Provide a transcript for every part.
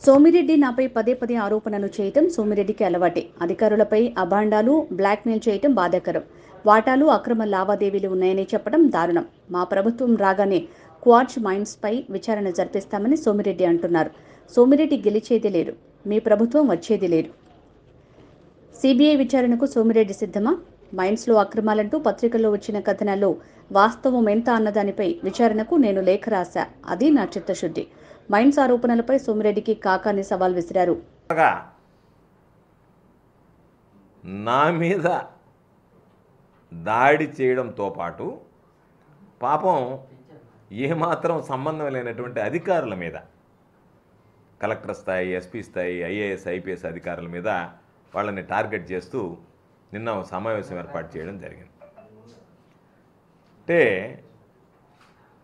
సోమిరెడ్డి నాపై పదే పదే ఆరోపణలు చేయటం సోమిరెడ్డికి అలవాటే. అధికారులపై అభాండాలు, బ్లాక్మెయిల్ చేయటం బాధాకరం. వాటాలు, అక్రమ లావాదేవీలు ఉన్నాయని చెప్పడం దారుణం. మా ప్రభుత్వం రాగానే క్వార్ట్జ్ మైన్స్పై విచారణ జరిపిస్తామని సోమిరెడ్డి అంటున్నారు. సోమిరెడ్డి గెలిచేది లేదు, మీ ప్రభుత్వం వచ్చేది లేదు. సిబిఐ విచారణకు సోమిరెడ్డి సిద్ధమా? మైన్స్లో అక్రమాలంటూ పత్రికల్లో వచ్చిన కథనాల్లో వాస్తవం ఎంత అన్నదానిపై విచారణకు నేను లేఖ రాశా. అది నా చిత్తశుద్ధి. మైన్స్ ఆరోపణలపై సోమిరెడ్డికి కాకాని సవాల్ విసిరారు. నా మీద దాడి చేయడంతో పాటు పాపం ఏమాత్రం సంబంధం లేనటువంటి అధికారుల మీద, కలెక్టర్ స్థాయి, ఎస్పీ స్థాయి, ఐఏఎస్, ఐపీఎస్ అధికారుల మీద వాళ్ళని టార్గెట్ చేస్తూ నిన్న సమావేశం ఏర్పాటు చేయడం జరిగింది. అంటే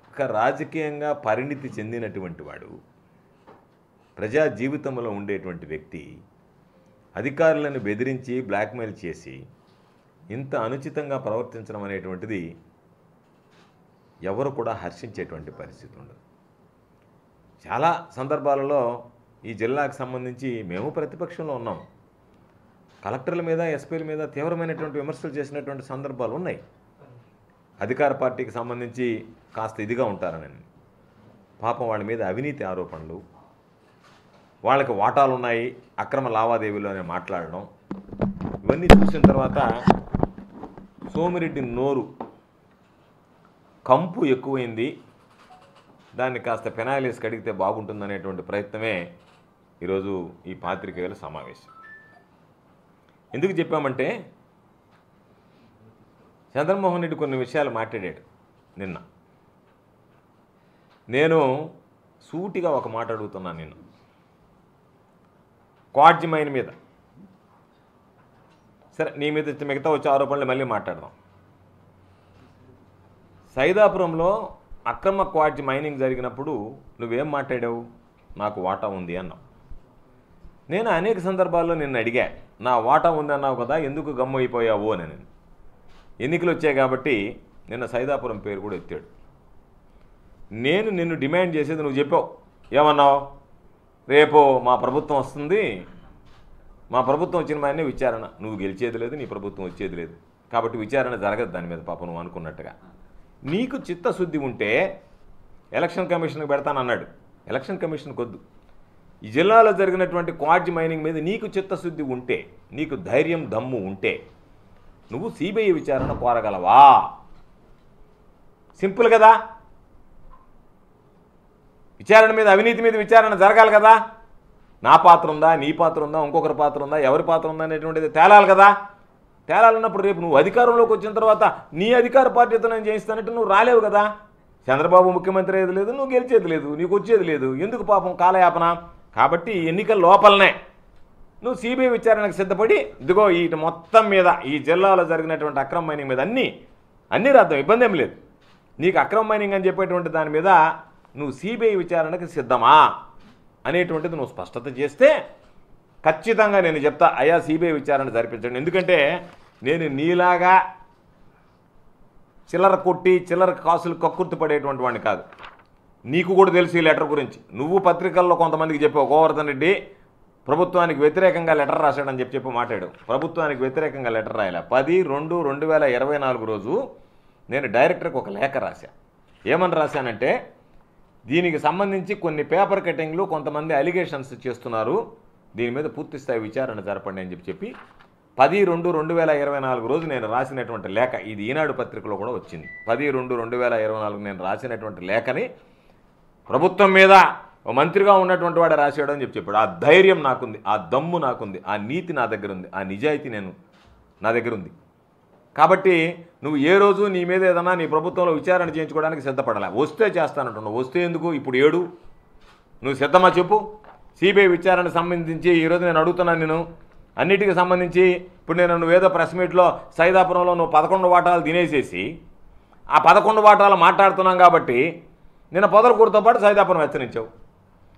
ఒక రాజకీయంగా పరిణితి చెందినటువంటి వాడు, ప్రజా జీవితంలో ఉండేటువంటి వ్యక్తి అధికారులను బెదిరించి బ్లాక్మెయిల్ చేసి ఇంత అనుచితంగా ప్రవర్తించడం అనేటువంటిది ఎవరు కూడా హర్షించేటువంటి పరిస్థితి ఉండదు. చాలా సందర్భాలలో ఈ జిల్లాకు సంబంధించి మేము ప్రతిపక్షంలో ఉన్నాం. కలెక్టర్ల మీద, ఎస్పీల మీద తీవ్రమైనటువంటి విమర్శలు చేసినటువంటి సందర్భాలు ఉన్నాయి. అధికార పార్టీకి సంబంధించి కాస్త ఇదిగా ఉంటారని, పాపం వాళ్ళ మీద అవినీతి ఆరోపణలు, వాళ్ళకి వాటాలు ఉన్నాయి, అక్రమ లావాదేవీలు అని మాట్లాడడం, ఇవన్నీ చూసిన తర్వాత సోమిరెడ్డి నోరు కంపు ఎక్కువైంది, దాన్ని కాస్త పెనాయిలేసి కడిగితే బాగుంటుందనేటువంటి ప్రయత్నమే ఈరోజు ఈ పాత్రికేయుల సమావేశం. ఎందుకు చెప్పామంటే, చంద్రమోహన్ రెడ్డి కొన్ని విషయాలు మాట్లాడాడు నిన్న. నేను సూటిగా ఒక మాట అడుగుతున్నాను నిన్న. క్వార్ట్జ్ మైన్ మీద, సరే నీ మీద మిగతా వచ్చే ఆరోపణలు మళ్ళీ మాట్లాడదాం. సైదాపురంలో అక్రమ క్వార్ట్జ్ మైనింగ్ జరిగినప్పుడు నువ్వేం మాట్లాడావు? నాకు వాటా ఉంది అన్నావు. నేను అనేక సందర్భాల్లో నిన్ను అడిగా, నా వాటా ఉంది అన్నావు కదా, ఎందుకు గమ్ము అయిపోయావు అని. నేను ఎన్నికలు వచ్చాయి కాబట్టి నిన్న సైదాపురం పేరు కూడా ఎత్తాడు. నేను నిన్ను డిమాండ్ చేసేది నువ్వు చెప్పావు. ఏమన్నావు? రేపు మా ప్రభుత్వం వస్తుంది, మా ప్రభుత్వం వచ్చిన మాయనే విచారణ, నువ్వు గెలిచేది లేదు, నీ ప్రభుత్వం వచ్చేది లేదు, కాబట్టి విచారణ జరగదు దాని మీద. పాపం నువ్వు అనుకున్నట్టుగా నీకు చిత్తశుద్ధి ఉంటే ఎలక్షన్ కమిషన్కి పెడతానన్నాడు. ఎలక్షన్ కమిషన్కి వద్దు. ఈ జిల్లాలో జరిగినటువంటి క్వార్ట్జ్ మైనింగ్ మీద నీకు చిత్తశుద్ధి ఉంటే, నీకు ధైర్యం, దమ్ము ఉంటే నువ్వు సిబిఐ విచారణ కోరగలవా? సింపుల్ కదా. విచారణ మీద, అవినీతి మీద విచారణ జరగాలి కదా. నా పాత్ర ఉందా, నీ పాత్ర ఉందా, ఇంకొకరి పాత్ర ఉందా, ఎవరి పాత్ర ఉందా అనేటువంటిది తేలాలి కదా. తేలాలన్నప్పుడు రేపు నువ్వు అధికారంలోకి వచ్చిన తర్వాత నీ అధికార పార్టీతో నేను చేయిస్తానంటే నువ్వు రాలేవు కదా. చంద్రబాబు ముఖ్యమంత్రి అయ్యేది లేదు, నువ్వు గెలిచేది లేదు, నీకు వచ్చేది లేదు, ఎందుకు పాపం కాలయాపన? కాబట్టి ఎన్నికల లోపలనే నువ్వు సిబిఐ విచారణకు సిద్ధపడి, ఇదిగో ఈ మొత్తం మీద ఈ జిల్లాలో జరిగినటువంటి అక్రమ మైనింగ్ మీద అన్నీ రాద్దాం, ఇబ్బంది ఏం లేదు. నీకు అక్రమ మైనింగ్ అని చెప్పేటువంటి దాని మీద నువ్వు సిబిఐ విచారణకు సిద్ధమా అనేటువంటిది నువ్వు స్పష్టత చేస్తే ఖచ్చితంగా నేను చెప్తా, అయ్యా సిబిఐ విచారణ జరిపించండి. ఎందుకంటే నేను నీలాగా చిల్లర కొట్టి చిల్లర కాసులు కక్కుర్తి పడేటువంటి వాడిని కాదు. నీకు కూడా తెలుసు ఈ లెటర్ గురించి. నువ్వు పత్రికల్లో కొంతమందికి చెప్పావు, గోవర్ధన్ రెడ్డి ప్రభుత్వానికి వ్యతిరేకంగా లెటర్ రాశాడని చెప్పి మాట్లాడు. ప్రభుత్వానికి వ్యతిరేకంగా లెటర్ రాయాల. 10/2/2024 రోజు నేను డైరెక్టర్కి ఒక లేఖ రాశా. ఏమని రాశానంటే, దీనికి సంబంధించి కొన్ని పేపర్ కటింగ్లు, కొంతమంది అలిగేషన్స్ చేస్తున్నారు, దీని మీద పూర్తిస్థాయి విచారణ జరపండి అని చెప్పి 10/2/2024 రోజు నేను రాసినటువంటి లేఖ, ఇది ఈనాడు పత్రికలో కూడా వచ్చింది. 10/2/2024 నేను రాసినటువంటి లేఖని ప్రభుత్వం మీద మంత్రిగా ఉన్నటువంటి వాడే రాశాడు అని చెప్పాడు. ఆ ధైర్యం నాకుంది, ఆ దమ్ము నాకుంది, ఆ నీతి నా దగ్గర ఉంది, ఆ నిజాయితీ నా దగ్గర ఉంది. కాబట్టి నువ్వు ఏ రోజు నీ మీద ఏదన్నా నీ ప్రభుత్వంలో విచారణ చేయించుకోవడానికి సిద్ధపడాలి. వస్తే చేస్తానంటున్నావు, వస్తే ఎందుకు ఇప్పుడు ఏడు? నువ్వు సిద్ధమా చెప్పు. సిబిఐ విచారణ సంబంధించి ఈరోజు నేను అడుగుతున్నాను, నేను అన్నిటికీ సంబంధించి ఇప్పుడు నువ్వేదో ప్రెస్ మీట్లో సైదాపురంలో నువ్వు 11 వాటాలు తినేసేసి ఆ 11 వాటాలు మాట్లాడుతున్నాం కాబట్టి నిన్న పొదలకూరుతో పాటు సైదాపురం హెచ్చరించావు.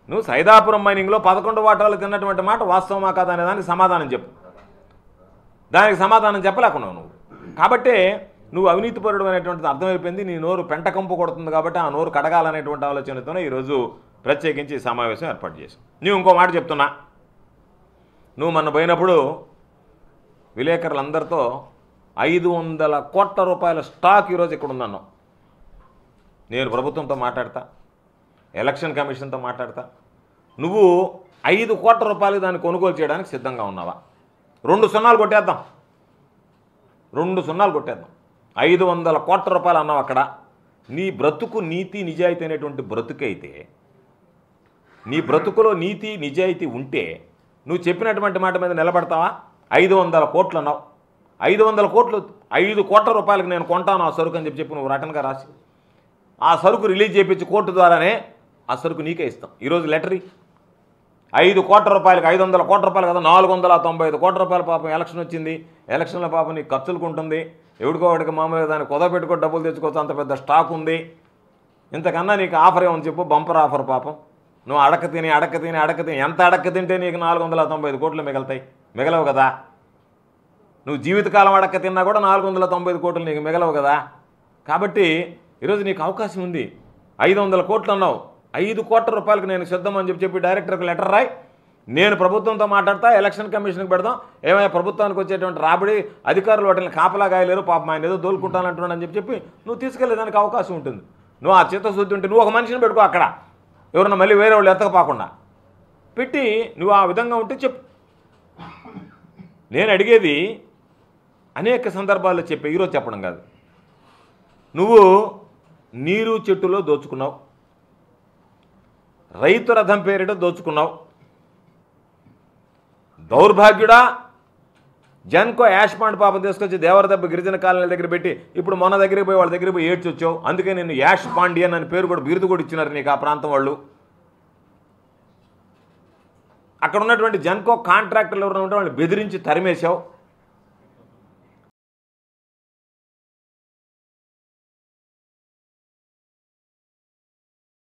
నువ్వు సైదాపురం మైనింగ్లో 11 వాటాలు తిన్నటువంటి మాట వాస్తవమా కాదా అనే దానికి సమాధానం చెప్పు. దానికి సమాధానం చెప్పలేకున్నావు నువ్వు. కాబట్టి నువ్వు అవినీతిపరుడు అనేటువంటిది అర్థమైపోయింది. నీ నోరు పెంటకంపు కొడుతుంది కాబట్టి ఆ నోరు కడగాలనేటువంటి ఆలోచనతోనే ఈరోజు ప్రత్యేకించి ఈ సమావేశం ఏర్పాటు చేశాం. నువ్వు ఇంకో మాట చెప్తున్నా, నువ్వు మొన్న పోయినప్పుడు విలేకరులందరితో 500 కోట్ల రూపాయల స్టాక్ ఈరోజు ఇక్కడ ఉందన్నావు. నేను ప్రభుత్వంతో మాట్లాడతా, ఎలక్షన్ కమిషన్తో మాట్లాడతా. నువ్వు 5 కోట్ల రూపాయలు దాన్ని కొనుగోలు చేయడానికి సిద్ధంగా ఉన్నావా? 2 సున్నాలు కొట్టేద్దాం, 2 సున్నాలు కొట్టేద్దాం. 500 కోట్ల రూపాయలు అన్నావు అక్కడ. నీ బ్రతుకు నీతి నిజాయితీ అనేటువంటి బ్రతుకైతే, నీ బ్రతుకులో నీతి నిజాయితీ ఉంటే నువ్వు చెప్పినటువంటి మాట మీద నిలబడతావా? 500 కోట్లు అన్నావు. 500 కోట్లు, 5 కోట్ల రూపాయలకు నేను కొంటాను ఆ సరుకు అని చెప్పి నువ్వు రిటర్న్గా రాసి ఆ సరుకు రిలీజ్ చేయించి కోర్టు ద్వారానే ఆ సరుకు నీకే ఇస్తాం. ఈరోజు లెటరీ 5 కోట్ల రూపాయలకు 500 కోట్ల రూపాయలు కదా, 495 కోట్ల రూపాయల పాపం ఎలక్షన్ వచ్చింది. ఎలక్షన్లో పాపం నీకు ఖర్చులకు ఉంటుంది, ఎవడికోవాడికి మామూలుగా దాన్ని కుదపెట్టుకొని డబ్బులు తెచ్చుకోవచ్చు, అంత పెద్ద స్టాక్ ఉంది. ఇంతకన్నా నీకు ఆఫర్ ఏమని చెప్పు, బంపర్ ఆఫర్. పాపం నువ్వు అడక్క తిని ఎంత అడక్క తింటే నీకు 495 కోట్లు మిగులుతాయి? మిగలవు కదా. నువ్వు జీవితకాలం అడక్క తిన్నా కూడా 495 కోట్లు నీకు మిగలవు కదా. కాబట్టి ఈరోజు నీకు అవకాశం ఉంది. 500 కోట్లు అన్నావు, 5 కోట్ల రూపాయలకు నేను సిద్ధం అని చెప్పి డైరెక్టర్కి లెటర్ రాయి. నేను ప్రభుత్వంతో మాట్లాడతా, ఎలక్షన్ కమిషన్కి పెడదాం. ఏమైనా ప్రభుత్వానికి వచ్చేటువంటి రాబడి అధికారులు వాటిని కాపలా గాయలేరు, పాపం ఆయన ఏదో దోలుకుంటానంటున్నాడు అని చెప్పి నువ్వు తీసుకెళ్ళేదానికి అవకాశం ఉంటుంది. నువ్వు ఆ చిత్తశుద్ధి ఉంటే నువ్వు ఒక మనిషిని పెట్టుకో అక్కడ, ఎవరన్నా మళ్ళీ వేరే వాళ్ళు ఎత్తకపోకుండా పెట్టి నువ్వు ఆ విధంగా ఉంటే చెప్పు. నేను అడిగేది అనేక సందర్భాల్లో చెప్పే, ఈరోజు చెప్పడం కాదు. నువ్వు నీరు చెట్టులో దోచుకున్నావు, రైతు రథం పేరిట దోచుకున్నావు. దౌర్భాగ్యుడా, జన్కో యాష్ పాండ్ పాపం తీసుకొచ్చి దేవరదెబ్బ గిరిజన కాలనీల దగ్గర పెట్టి ఇప్పుడు మన దగ్గరికి పోయి వాళ్ళ దగ్గరికి పోయి ఏడ్చొచ్చావు. అందుకే నేను యాష్ పాండియన్ అని పేరు కూడా, బిరుదు కూడా ఇచ్చినారు నీకు ఆ ప్రాంతం వాళ్ళు. అక్కడ ఉన్నటువంటి జన్కో కాంట్రాక్టర్లు ఎవరైనా ఉంటే వాళ్ళు బెదిరించి తరిమేశావు.